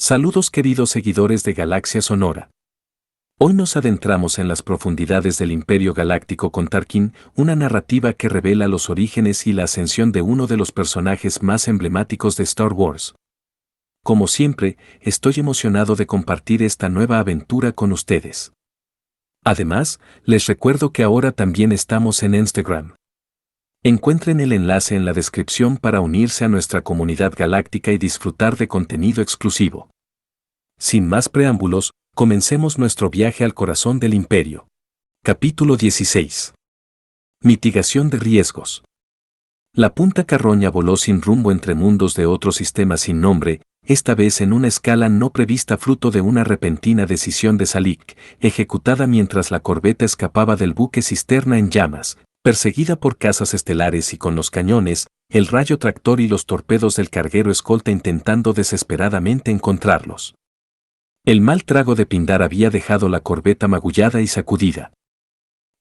Saludos queridos seguidores de Galaxia Sonora. Hoy nos adentramos en las profundidades del Imperio Galáctico con Tarkin, una narrativa que revela los orígenes y la ascensión de uno de los personajes más emblemáticos de Star Wars. Como siempre, estoy emocionado de compartir esta nueva aventura con ustedes. Además, les recuerdo que ahora también estamos en Instagram. Encuentren el enlace en la descripción para unirse a nuestra comunidad galáctica y disfrutar de contenido exclusivo. Sin más preámbulos, comencemos nuestro viaje al corazón del Imperio. Capítulo 16. Mitigación de riesgos. La punta carroña voló sin rumbo entre mundos de otro sistema sin nombre, esta vez en una escala no prevista fruto de una repentina decisión de Salik, ejecutada mientras la corbeta escapaba del buque cisterna en llamas, perseguida por cazas estelares y con los cañones, el rayo tractor y los torpedos del carguero escolta intentando desesperadamente encontrarlos. El mal trago de Pindar había dejado la corbeta magullada y sacudida.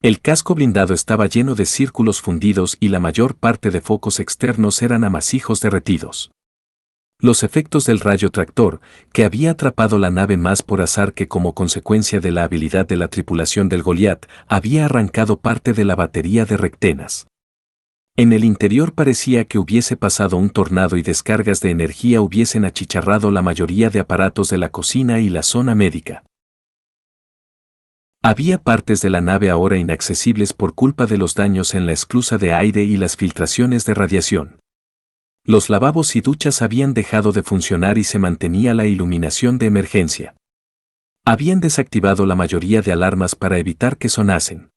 El casco blindado estaba lleno de círculos fundidos y la mayor parte de focos externos eran amasijos derretidos. Los efectos del rayo tractor, que había atrapado la nave más por azar que como consecuencia de la habilidad de la tripulación del Goliat, había arrancado parte de la batería de rectenas. En el interior parecía que hubiese pasado un tornado y descargas de energía hubiesen achicharrado la mayoría de aparatos de la cocina y la zona médica. Había partes de la nave ahora inaccesibles por culpa de los daños en la esclusa de aire y las filtraciones de radiación. Los lavabos y duchas habían dejado de funcionar y se mantenía la iluminación de emergencia. Habían desactivado la mayoría de alarmas para evitar que sonasen.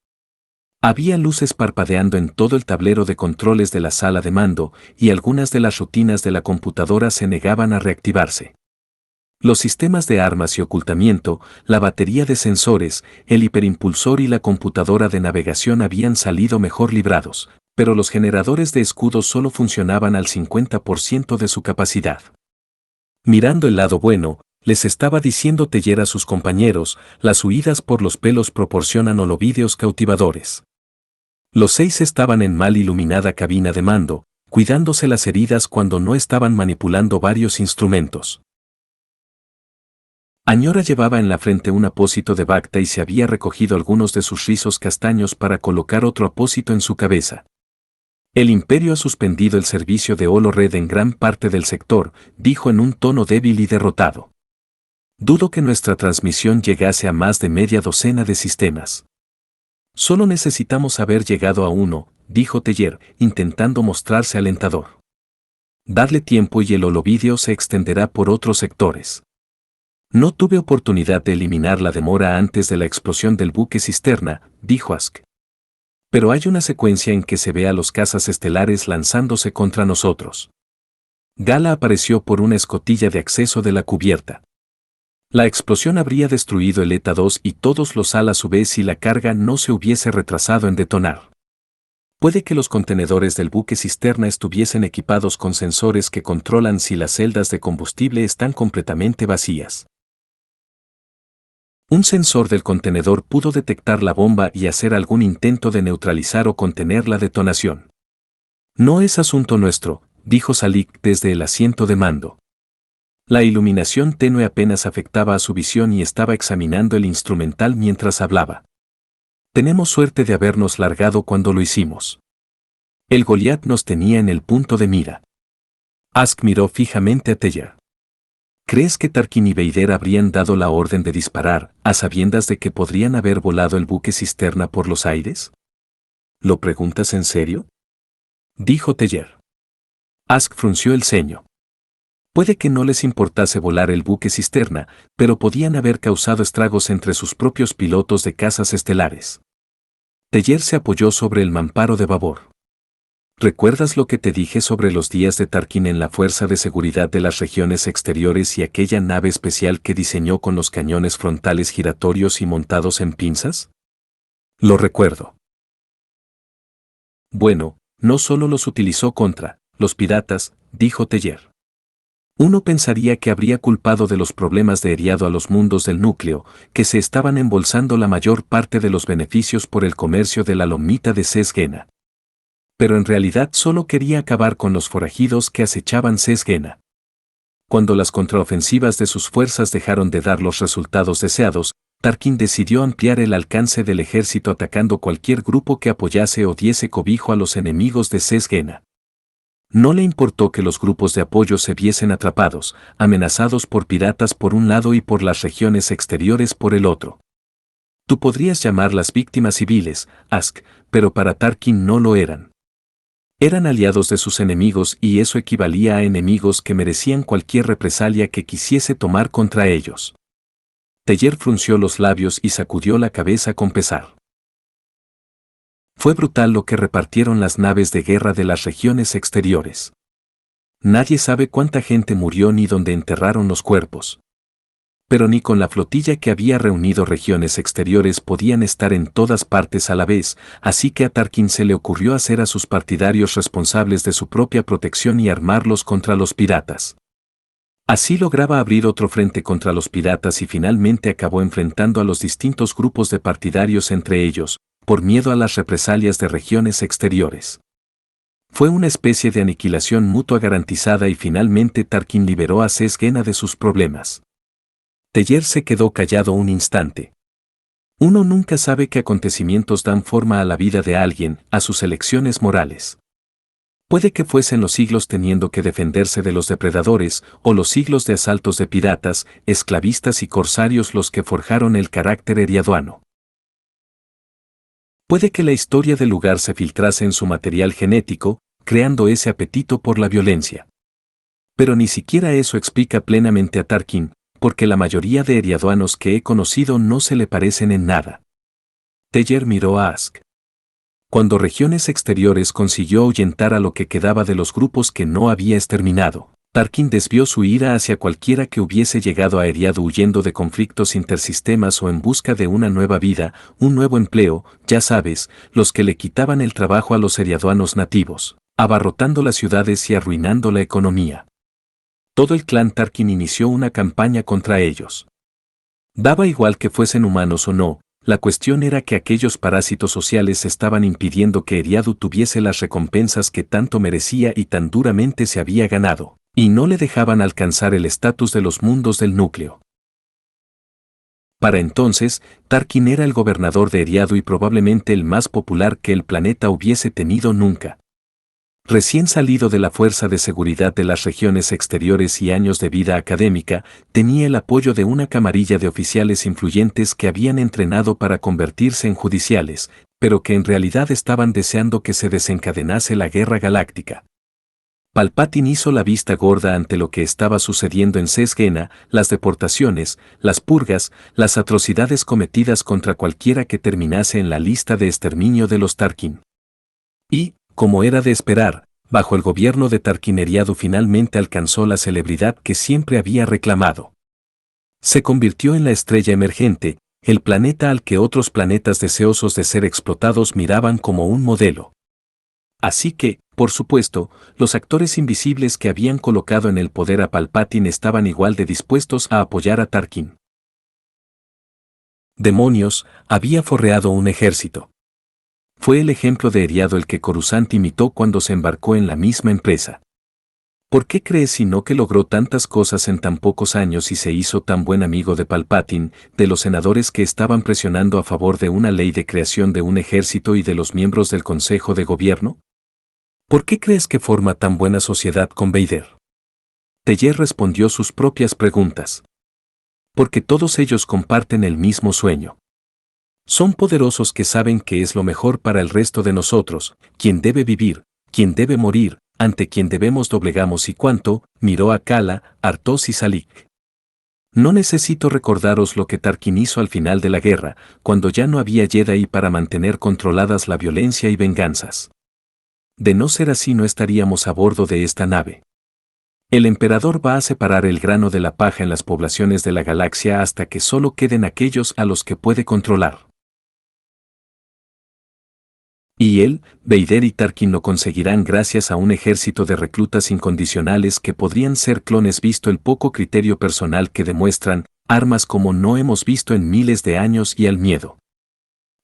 Había luces parpadeando en todo el tablero de controles de la sala de mando, y algunas de las rutinas de la computadora se negaban a reactivarse. Los sistemas de armas y ocultamiento, la batería de sensores, el hiperimpulsor y la computadora de navegación habían salido mejor librados, pero los generadores de escudos solo funcionaban al 50% de su capacidad. Mirando el lado bueno, les estaba diciendo Teller a sus compañeros, las huidas por los pelos proporcionan holovídeos cautivadores. Los 6 estaban en mal iluminada cabina de mando, cuidándose las heridas cuando no estaban manipulando varios instrumentos. Añora llevaba en la frente un apósito de Bacta y se había recogido algunos de sus rizos castaños para colocar otro apósito en su cabeza. El Imperio ha suspendido el servicio de Holo Red en gran parte del sector, dijo en un tono débil y derrotado. Dudo que nuestra transmisión llegase a más de media docena de sistemas. Solo necesitamos haber llegado a uno, dijo Teller, intentando mostrarse alentador. Darle tiempo y el holovídeo se extenderá por otros sectores. No tuve oportunidad de eliminar la demora antes de la explosión del buque cisterna, dijo Ask. Pero hay una secuencia en que se ve a los cazas estelares lanzándose contra nosotros. Gala apareció por una escotilla de acceso de la cubierta. La explosión habría destruido el ETA 2 y todos los HAL a su vez si la carga no se hubiese retrasado en detonar. Puede que los contenedores del buque cisterna estuviesen equipados con sensores que controlan si las celdas de combustible están completamente vacías. Un sensor del contenedor pudo detectar la bomba y hacer algún intento de neutralizar o contener la detonación. No es asunto nuestro, dijo Salik desde el asiento de mando. La iluminación tenue apenas afectaba a su visión y estaba examinando el instrumental mientras hablaba. Tenemos suerte de habernos largado cuando lo hicimos. El Goliat nos tenía en el punto de mira. Ask miró fijamente a Teller. ¿Crees que Tarkin y Vader habrían dado la orden de disparar, a sabiendas de que podrían haber volado el buque cisterna por los aires? ¿Lo preguntas en serio? Dijo Teller. Ask frunció el ceño. Puede que no les importase volar el buque cisterna, pero podían haber causado estragos entre sus propios pilotos de cazas estelares. Teller se apoyó sobre el mamparo de babor. ¿Recuerdas lo que te dije sobre los días de Tarkin en la Fuerza de Seguridad de las Regiones Exteriores y aquella nave especial que diseñó con los cañones frontales giratorios y montados en pinzas? Lo recuerdo. Bueno, no solo los utilizó contra los piratas, dijo Teller. Uno pensaría que habría culpado de los problemas de Eriado a los mundos del núcleo, que se estaban embolsando la mayor parte de los beneficios por el comercio de la lomita de Sesgena. Pero en realidad solo quería acabar con los forajidos que acechaban Sesgena. Cuando las contraofensivas de sus fuerzas dejaron de dar los resultados deseados, Tarkin decidió ampliar el alcance del ejército atacando cualquier grupo que apoyase o diese cobijo a los enemigos de Sesguena. No le importó que los grupos de apoyo se viesen atrapados, amenazados por piratas por un lado y por las regiones exteriores por el otro. Tú podrías llamarlas víctimas civiles, Ask, pero para Tarkin no lo eran. Eran aliados de sus enemigos y eso equivalía a enemigos que merecían cualquier represalia que quisiese tomar contra ellos. Teller frunció los labios y sacudió la cabeza con pesar. Fue brutal lo que repartieron las naves de guerra de las regiones exteriores. Nadie sabe cuánta gente murió ni dónde enterraron los cuerpos. Pero ni con la flotilla que había reunido regiones exteriores podían estar en todas partes a la vez, así que a Tarkin se le ocurrió hacer a sus partidarios responsables de su propia protección y armarlos contra los piratas. Así lograba abrir otro frente contra los piratas y finalmente acabó enfrentando a los distintos grupos de partidarios entre ellos, por miedo a las represalias de regiones exteriores. Fue una especie de aniquilación mutua garantizada y finalmente Tarkin liberó a Sesguena de sus problemas. Teller se quedó callado un instante. Uno nunca sabe qué acontecimientos dan forma a la vida de alguien, a sus elecciones morales. Puede que fuesen los siglos teniendo que defenderse de los depredadores, o los siglos de asaltos de piratas, esclavistas y corsarios los que forjaron el carácter eriaduano. Puede que la historia del lugar se filtrase en su material genético, creando ese apetito por la violencia. Pero ni siquiera eso explica plenamente a Tarkin, porque la mayoría de eriaduanos que he conocido no se le parecen en nada. Teller miró a Ask. Cuando regiones exteriores consiguió ahuyentar a lo que quedaba de los grupos que no había exterminado, Tarkin desvió su ira hacia cualquiera que hubiese llegado a Eriadu huyendo de conflictos intersistemas o en busca de una nueva vida, un nuevo empleo, ya sabes, los que le quitaban el trabajo a los eriaduanos nativos, abarrotando las ciudades y arruinando la economía. Todo el clan Tarkin inició una campaña contra ellos. Daba igual que fuesen humanos o no, la cuestión era que aquellos parásitos sociales estaban impidiendo que Eriadu tuviese las recompensas que tanto merecía y tan duramente se había ganado, y no le dejaban alcanzar el estatus de los mundos del núcleo. Para entonces, Tarkin era el gobernador de Eriadu y probablemente el más popular que el planeta hubiese tenido nunca. Recién salido de la Fuerza de Seguridad de las regiones exteriores y años de vida académica, tenía el apoyo de una camarilla de oficiales influyentes que habían entrenado para convertirse en judiciales, pero que en realidad estaban deseando que se desencadenase la guerra galáctica. Palpatine hizo la vista gorda ante lo que estaba sucediendo en Sesguena, las deportaciones, las purgas, las atrocidades cometidas contra cualquiera que terminase en la lista de exterminio de los Tarkin. Y, como era de esperar, bajo el gobierno de Tarkin Eriadu finalmente alcanzó la celebridad que siempre había reclamado. Se convirtió en la estrella emergente, el planeta al que otros planetas deseosos de ser explotados miraban como un modelo. Así que, por supuesto, los actores invisibles que habían colocado en el poder a Palpatine estaban igual de dispuestos a apoyar a Tarkin. Demonios, había forreado un ejército. Fue el ejemplo de Eriadu el que Coruscant imitó cuando se embarcó en la misma empresa. ¿Por qué crees sino que logró tantas cosas en tan pocos años y se hizo tan buen amigo de Palpatine, de los senadores que estaban presionando a favor de una ley de creación de un ejército y de los miembros del Consejo de Gobierno? ¿Por qué crees que forma tan buena sociedad con Vader? Teller respondió sus propias preguntas. Porque todos ellos comparten el mismo sueño. Son poderosos que saben que es lo mejor para el resto de nosotros, quién debe vivir, quién debe morir, ante quién debemos doblegamos y cuánto, miró a Kala, Artos y Salik. No necesito recordaros lo que Tarkin hizo al final de la guerra, cuando ya no había Jedi para mantener controladas la violencia y venganzas. De no ser así no estaríamos a bordo de esta nave. El emperador va a separar el grano de la paja en las poblaciones de la galaxia hasta que solo queden aquellos a los que puede controlar. Y él, Vader y Tarkin lo conseguirán gracias a un ejército de reclutas incondicionales que podrían ser clones visto el poco criterio personal que demuestran, armas como no hemos visto en miles de años y al miedo.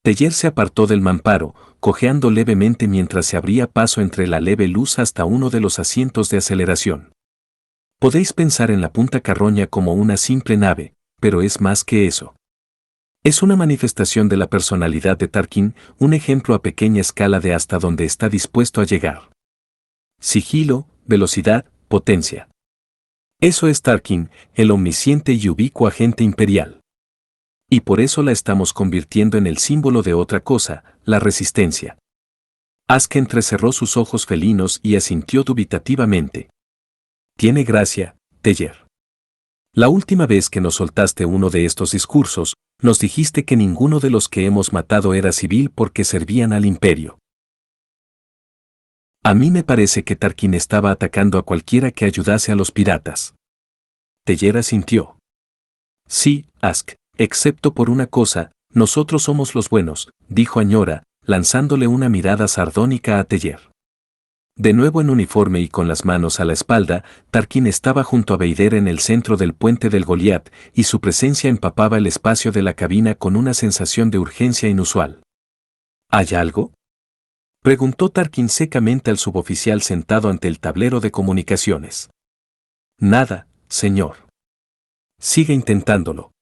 Teller se apartó del mamparo, cojeando levemente mientras se abría paso entre la leve luz hasta uno de los asientos de aceleración. Podéis pensar en la punta carroña como una simple nave, pero es más que eso. Es una manifestación de la personalidad de Tarkin, un ejemplo a pequeña escala de hasta dónde está dispuesto a llegar. Sigilo, velocidad, potencia. Eso es Tarkin, el omnisciente y ubicuo agente imperial. Y por eso la estamos convirtiendo en el símbolo de otra cosa, la resistencia. Ask entrecerró sus ojos felinos y asintió dubitativamente. Tiene gracia, Teller. La última vez que nos soltaste uno de estos discursos, nos dijiste que ninguno de los que hemos matado era civil porque servían al imperio. A mí me parece que Tarkin estaba atacando a cualquiera que ayudase a los piratas. Teller asintió. Sí, Ask, excepto por una cosa, nosotros somos los buenos, dijo Añora, lanzándole una mirada sardónica a Teller. De nuevo en uniforme y con las manos a la espalda, Tarkin estaba junto a Vader en el centro del puente del Goliat, y su presencia empapaba el espacio de la cabina con una sensación de urgencia inusual. ¿Hay algo?, preguntó Tarkin secamente al suboficial sentado ante el tablero de comunicaciones. Nada, señor. Sigue intentándolo.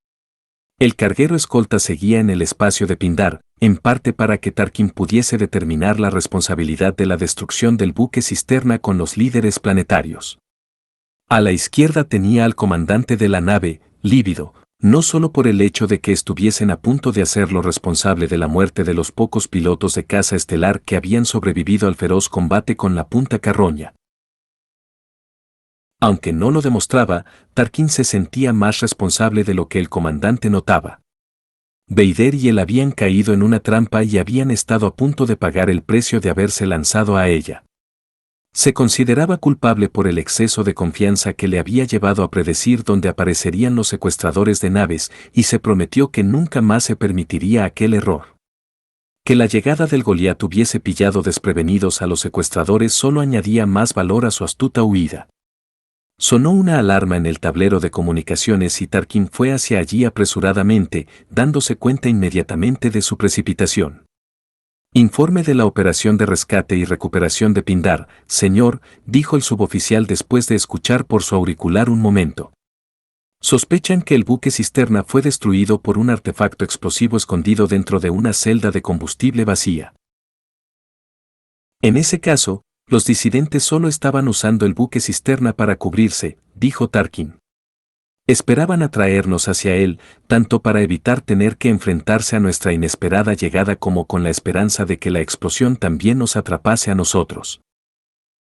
El carguero escolta seguía en el espacio de Pindar, en parte para que Tarkin pudiese determinar la responsabilidad de la destrucción del buque cisterna con los líderes planetarios. A la izquierda tenía al comandante de la nave, lívido, no solo por el hecho de que estuviesen a punto de hacerlo responsable de la muerte de los pocos pilotos de caza estelar que habían sobrevivido al feroz combate con la punta carroña. Aunque no lo demostraba, Tarkin se sentía más responsable de lo que el comandante notaba. Vader y él habían caído en una trampa y habían estado a punto de pagar el precio de haberse lanzado a ella. Se consideraba culpable por el exceso de confianza que le había llevado a predecir dónde aparecerían los secuestradores de naves y se prometió que nunca más se permitiría aquel error. Que la llegada del Goliat hubiese pillado desprevenidos a los secuestradores solo añadía más valor a su astuta huida. Sonó una alarma en el tablero de comunicaciones y Tarkin fue hacia allí apresuradamente, dándose cuenta inmediatamente de su precipitación. Informe de la operación de rescate y recuperación de Pindar, señor, dijo el suboficial después de escuchar por su auricular un momento. Sospechan que el buque cisterna fue destruido por un artefacto explosivo escondido dentro de una celda de combustible vacía. En ese caso, los disidentes solo estaban usando el buque cisterna para cubrirse, dijo Tarkin. Esperaban atraernos hacia él, tanto para evitar tener que enfrentarse a nuestra inesperada llegada como con la esperanza de que la explosión también nos atrapase a nosotros.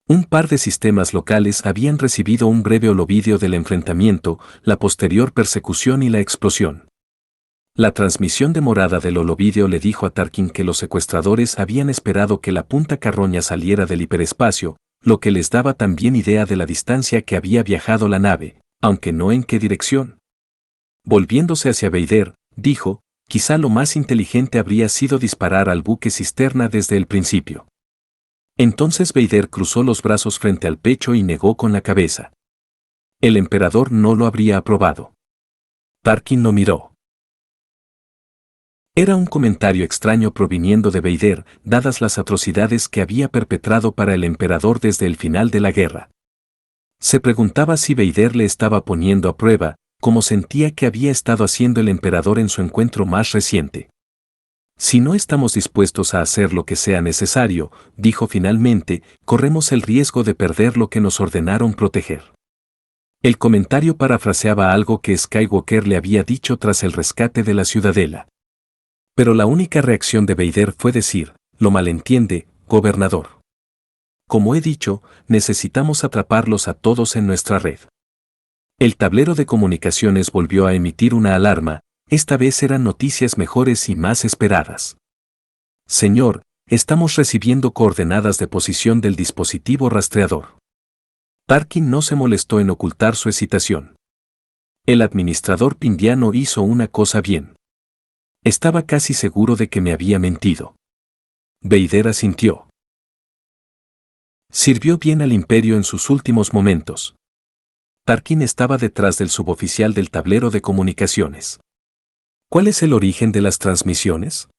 Un par de sistemas locales habían recibido un breve holovídeo del enfrentamiento, la posterior persecución y la explosión. La transmisión demorada del holovídeo le dijo a Tarkin que los secuestradores habían esperado que la punta carroña saliera del hiperespacio, lo que les daba también idea de la distancia que había viajado la nave, aunque no en qué dirección. Volviéndose hacia Vader, dijo, quizá lo más inteligente habría sido disparar al buque cisterna desde el principio. Entonces Vader cruzó los brazos frente al pecho y negó con la cabeza. El emperador no lo habría aprobado. Tarkin lo miró. Era un comentario extraño proviniendo de Vader, dadas las atrocidades que había perpetrado para el emperador desde el final de la guerra. Se preguntaba si Vader le estaba poniendo a prueba, como sentía que había estado haciendo el emperador en su encuentro más reciente. Si no estamos dispuestos a hacer lo que sea necesario, dijo finalmente, corremos el riesgo de perder lo que nos ordenaron proteger. El comentario parafraseaba algo que Skywalker le había dicho tras el rescate de la ciudadela. Pero la única reacción de Vader fue decir, lo malentiende, gobernador. Como he dicho, necesitamos atraparlos a todos en nuestra red. El tablero de comunicaciones volvió a emitir una alarma, esta vez eran noticias mejores y más esperadas. Señor, estamos recibiendo coordenadas de posición del dispositivo rastreador. Tarkin no se molestó en ocultar su excitación. El administrador pindiano hizo una cosa bien. Estaba casi seguro de que me había mentido. Vader asintió. Sirvió bien al imperio en sus últimos momentos. Tarkin estaba detrás del suboficial del tablero de comunicaciones. ¿Cuál es el origen de las transmisiones?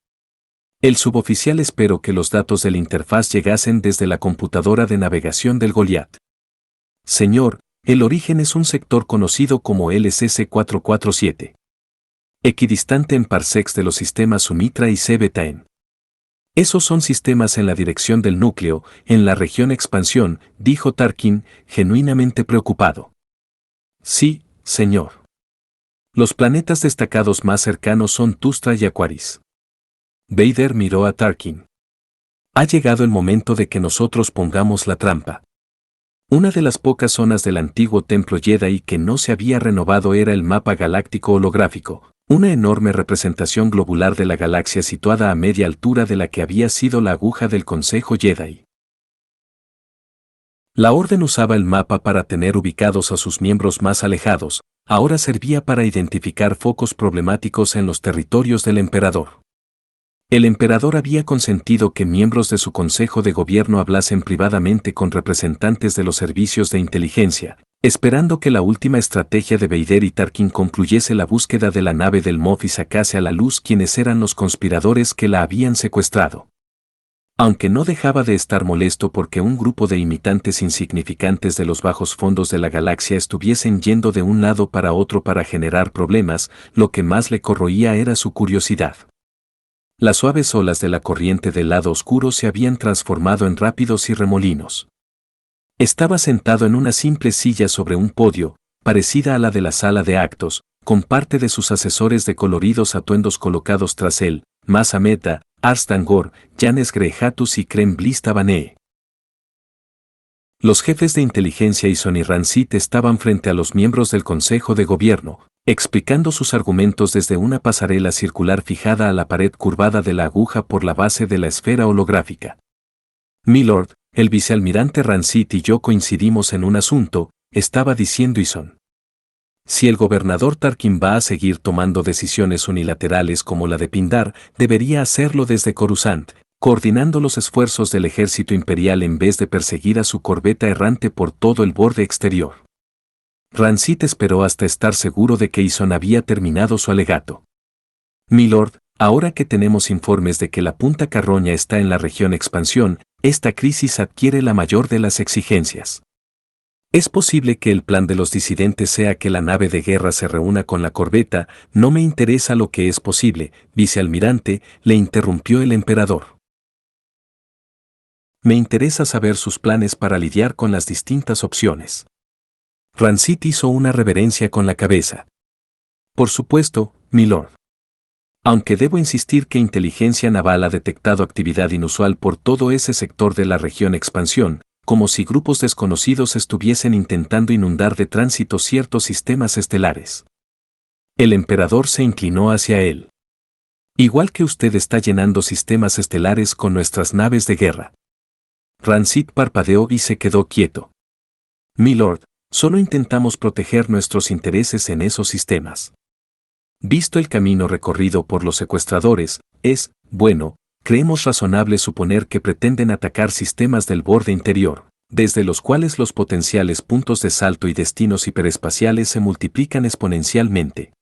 El suboficial esperó que los datos de la interfaz llegasen desde la computadora de navegación del Goliat. Señor, El origen es un sector conocido como LSC 447. Equidistante en parsecs de los sistemas Sumitra y C-Beta-N. Esos son sistemas en la dirección del núcleo, en la región expansión, dijo Tarkin, genuinamente preocupado. Sí, señor. Los planetas destacados más cercanos son Tustra y Aquaris. Vader miró a Tarkin. Ha llegado el momento de que nosotros pongamos la trampa. Una de las pocas zonas del antiguo templo Jedi que no se había renovado era el mapa galáctico holográfico, una enorme representación globular de la galaxia situada a media altura de la que había sido la aguja del Consejo Jedi. La Orden usaba el mapa para tener ubicados a sus miembros más alejados, ahora servía para identificar focos problemáticos en los territorios del emperador. El emperador había consentido que miembros de su consejo de gobierno hablasen privadamente con representantes de los servicios de inteligencia, esperando que la última estrategia de Vader y Tarkin concluyese la búsqueda de la nave del Moff y sacase a la luz quiénes eran los conspiradores que la habían secuestrado. Aunque no dejaba de estar molesto porque un grupo de imitantes insignificantes de los bajos fondos de la galaxia estuviesen yendo de un lado para otro para generar problemas, lo que más le corroía era su curiosidad. Las suaves olas de la corriente del lado oscuro se habían transformado en rápidos y remolinos. Estaba sentado en una simple silla sobre un podio, parecida a la de la sala de actos, con parte de sus asesores de coloridos atuendos colocados tras él, Mas Amedda, Ars Dangor, Janes Grehatus y Krem Bliss Tabanee. Los jefes de inteligencia y Sonny Rancid estaban frente a los miembros del Consejo de Gobierno, explicando sus argumentos desde una pasarela circular fijada a la pared curvada de la aguja por la base de la esfera holográfica. Milord, el vicealmirante Rancid y yo coincidimos en un asunto, estaba diciendo Ison. Si el gobernador Tarkin va a seguir tomando decisiones unilaterales como la de Pindar, debería hacerlo desde Coruscant, coordinando los esfuerzos del ejército imperial en vez de perseguir a su corbeta errante por todo el borde exterior. Rancid esperó hasta estar seguro de que Ison había terminado su alegato. Milord, ahora que tenemos informes de que la Punta Carroña está en la región expansión, esta crisis adquiere la mayor de las exigencias. Es posible que el plan de los disidentes sea que la nave de guerra se reúna con la corbeta, no me interesa lo que es posible, vicealmirante, le interrumpió el emperador. Me interesa saber sus planes para lidiar con las distintas opciones. Rancid hizo una reverencia con la cabeza. Por supuesto, milord. Aunque debo insistir que inteligencia naval ha detectado actividad inusual por todo ese sector de la región expansión, como si grupos desconocidos estuviesen intentando inundar de tránsito ciertos sistemas estelares. El emperador se inclinó hacia él. Igual que usted está llenando sistemas estelares con nuestras naves de guerra. Rancid parpadeó y se quedó quieto. Milord, solo intentamos proteger nuestros intereses en esos sistemas. Visto el camino recorrido por los secuestradores, bueno, creemos razonable suponer que pretenden atacar sistemas del borde interior, desde los cuales los potenciales puntos de salto y destinos hiperespaciales se multiplican exponencialmente.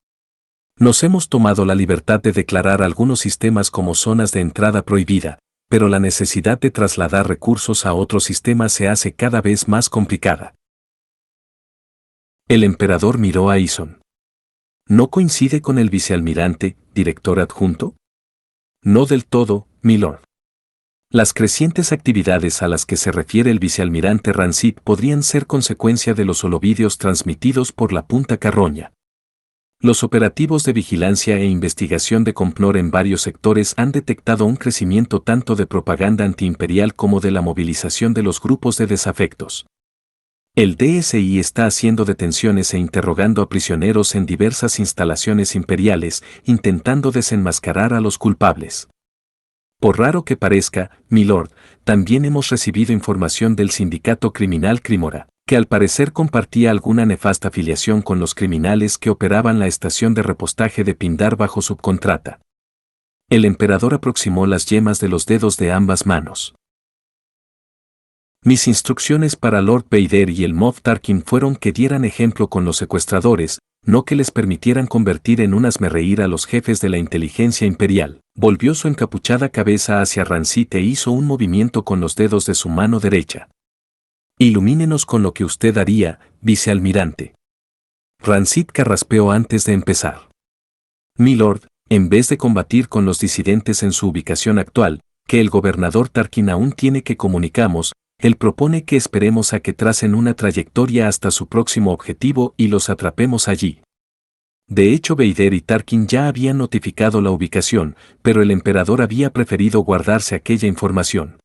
Nos hemos tomado la libertad de declarar algunos sistemas como zonas de entrada prohibida, pero la necesidad de trasladar recursos a otros sistemas se hace cada vez más complicada. El emperador miró a Ison. ¿No coincide con el vicealmirante, director adjunto? No del todo, milord. Las crecientes actividades a las que se refiere el vicealmirante Rancid podrían ser consecuencia de los holovídeos transmitidos por la Punta Carroña. Los operativos de vigilancia e investigación de Compnor en varios sectores han detectado un crecimiento tanto de propaganda antiimperial como de la movilización de los grupos de desafectos. El DSI está haciendo detenciones e interrogando a prisioneros en diversas instalaciones imperiales, intentando desenmascarar a los culpables. Por raro que parezca, milord, también hemos recibido información del sindicato criminal Crimora, que al parecer compartía alguna nefasta afiliación con los criminales que operaban la estación de repostaje de Pindar bajo subcontrata. El emperador aproximó las yemas de los dedos de ambas manos. Mis instrucciones para Lord Vader y el Moff Tarkin fueron que dieran ejemplo con los secuestradores, no que les permitieran convertir en un hazmerreír a los jefes de la inteligencia imperial. Volvió su encapuchada cabeza hacia Rancid e hizo un movimiento con los dedos de su mano derecha. Ilumínenos con lo que usted haría, vicealmirante. Rancid carraspeó antes de empezar. Milord, en vez de combatir con los disidentes en su ubicación actual, que el gobernador Tarkin aún tiene que comunicamos, él propone que esperemos a que tracen una trayectoria hasta su próximo objetivo y los atrapemos allí. De hecho, Vader y Tarkin ya habían notificado la ubicación, pero el emperador había preferido guardarse aquella información.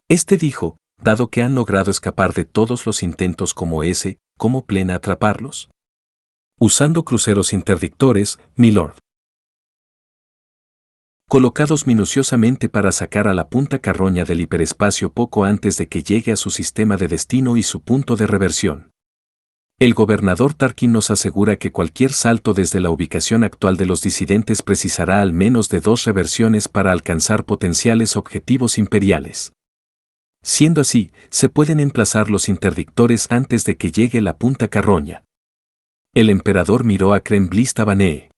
Este dijo, dado que han logrado escapar de todos los intentos como ese, ¿cómo plena atraparlos? Usando cruceros interdictores, milord. Colocados minuciosamente para sacar a la punta carroña del hiperespacio poco antes de que llegue a su sistema de destino y su punto de reversión. El gobernador Tarkin nos asegura que cualquier salto desde la ubicación actual de los disidentes precisará al menos de 2 reversiones para alcanzar potenciales objetivos imperiales. Siendo así, se pueden emplazar los interdictores antes de que llegue la punta carroña. El emperador miró a Krem Blistabanee.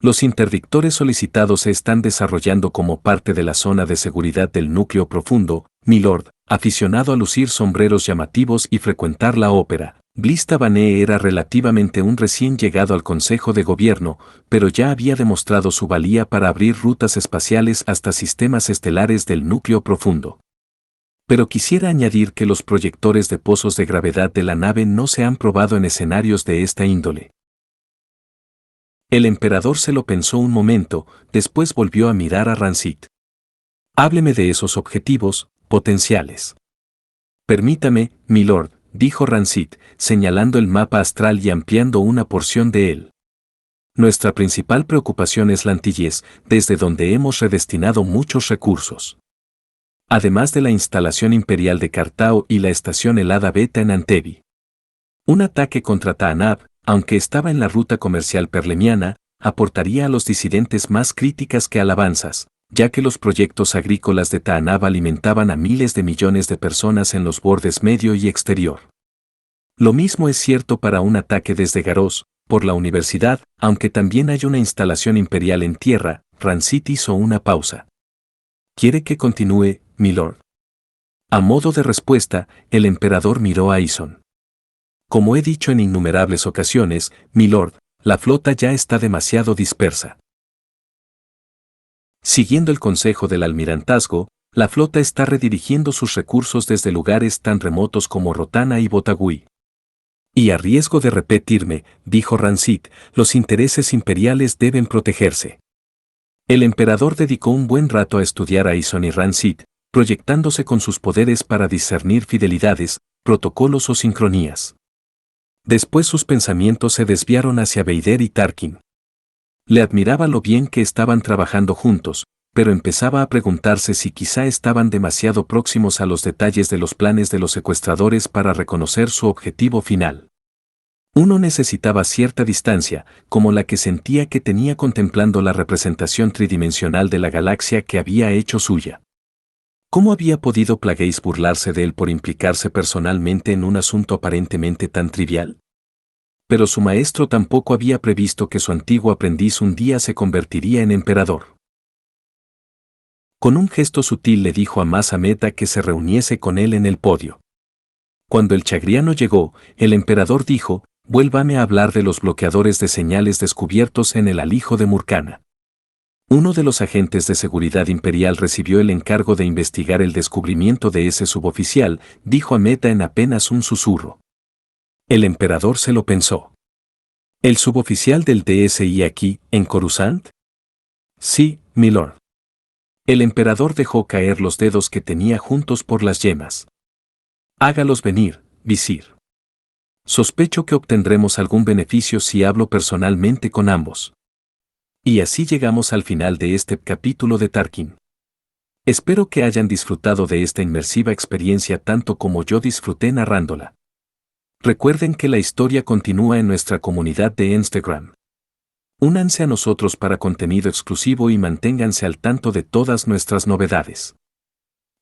Los interdictores solicitados se están desarrollando como parte de la zona de seguridad del núcleo profundo, milord, aficionado a lucir sombreros llamativos y frecuentar la ópera. Blistabanee era relativamente un recién llegado al Consejo de Gobierno, pero ya había demostrado su valía para abrir rutas espaciales hasta sistemas estelares del núcleo profundo. Pero quisiera añadir que los proyectores de pozos de gravedad de la nave no se han probado en escenarios de esta índole. El emperador se lo pensó un momento, después volvió a mirar a Rancid. Hábleme de esos objetivos potenciales. Permítame, milord, dijo Rancid, señalando el mapa astral y ampliando una porción de él. Nuestra principal preocupación es la Antilles, desde donde hemos redestinado muchos recursos. Además de la instalación imperial de Cartao y la estación helada Beta en Antebi. Un ataque contra Taanab, aunque estaba en la ruta comercial perlemiana, aportaría a los disidentes más críticas que alabanzas, ya que los proyectos agrícolas de Taanab alimentaban a miles de millones de personas en los bordes medio y exterior. Lo mismo es cierto para un ataque desde Garros, por la universidad, aunque también hay una instalación imperial en tierra. Rancid hizo una pausa. ¿Quiere que continúe, milord? A modo de respuesta, el emperador miró a Ison. Como he dicho en innumerables ocasiones, milord, la flota ya está demasiado dispersa. Siguiendo el consejo del almirantazgo, la flota está redirigiendo sus recursos desde lugares tan remotos como Rotana y Botagui. Y a riesgo de repetirme, dijo Rancid, los intereses imperiales deben protegerse. El emperador dedicó un buen rato a estudiar a Ison y Rancid, proyectándose con sus poderes para discernir fidelidades, protocolos o sincronías. Después sus pensamientos se desviaron hacia Vader y Tarkin. Le admiraba lo bien que estaban trabajando juntos, pero empezaba a preguntarse si quizá estaban demasiado próximos a los detalles de los planes de los secuestradores para reconocer su objetivo final. Uno necesitaba cierta distancia, como la que sentía que tenía contemplando la representación tridimensional de la galaxia que había hecho suya. ¿Cómo había podido Plagueis burlarse de él por implicarse personalmente en un asunto aparentemente tan trivial? Pero su maestro tampoco había previsto que su antiguo aprendiz un día se convertiría en emperador. Con un gesto sutil le dijo a Mas Amedda que se reuniese con él en el podio. Cuando el chagriano llegó, el emperador dijo, vuélvame a hablar de los bloqueadores de señales descubiertos en el alijo de Murcana. Uno de los agentes de seguridad imperial recibió el encargo de investigar el descubrimiento de ese suboficial, dijo Amedda en apenas un susurro. El emperador se lo pensó. ¿El suboficial del DSI aquí, en Coruscant? Sí, milord. El emperador dejó caer los dedos que tenía juntos por las yemas. Hágalos venir, visir. Sospecho que obtendremos algún beneficio si hablo personalmente con ambos. Y así llegamos al final de este capítulo de Tarkin. Espero que hayan disfrutado de esta inmersiva experiencia tanto como yo disfruté narrándola. Recuerden que la historia continúa en nuestra comunidad de Instagram. Únanse a nosotros para contenido exclusivo y manténganse al tanto de todas nuestras novedades.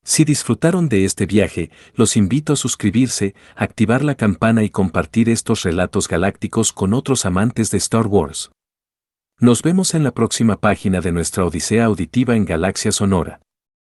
Si disfrutaron de este viaje, los invito a suscribirse, activar la campana y compartir estos relatos galácticos con otros amantes de Star Wars. Nos vemos en la próxima página de nuestra odisea auditiva en Galaxia Sonora.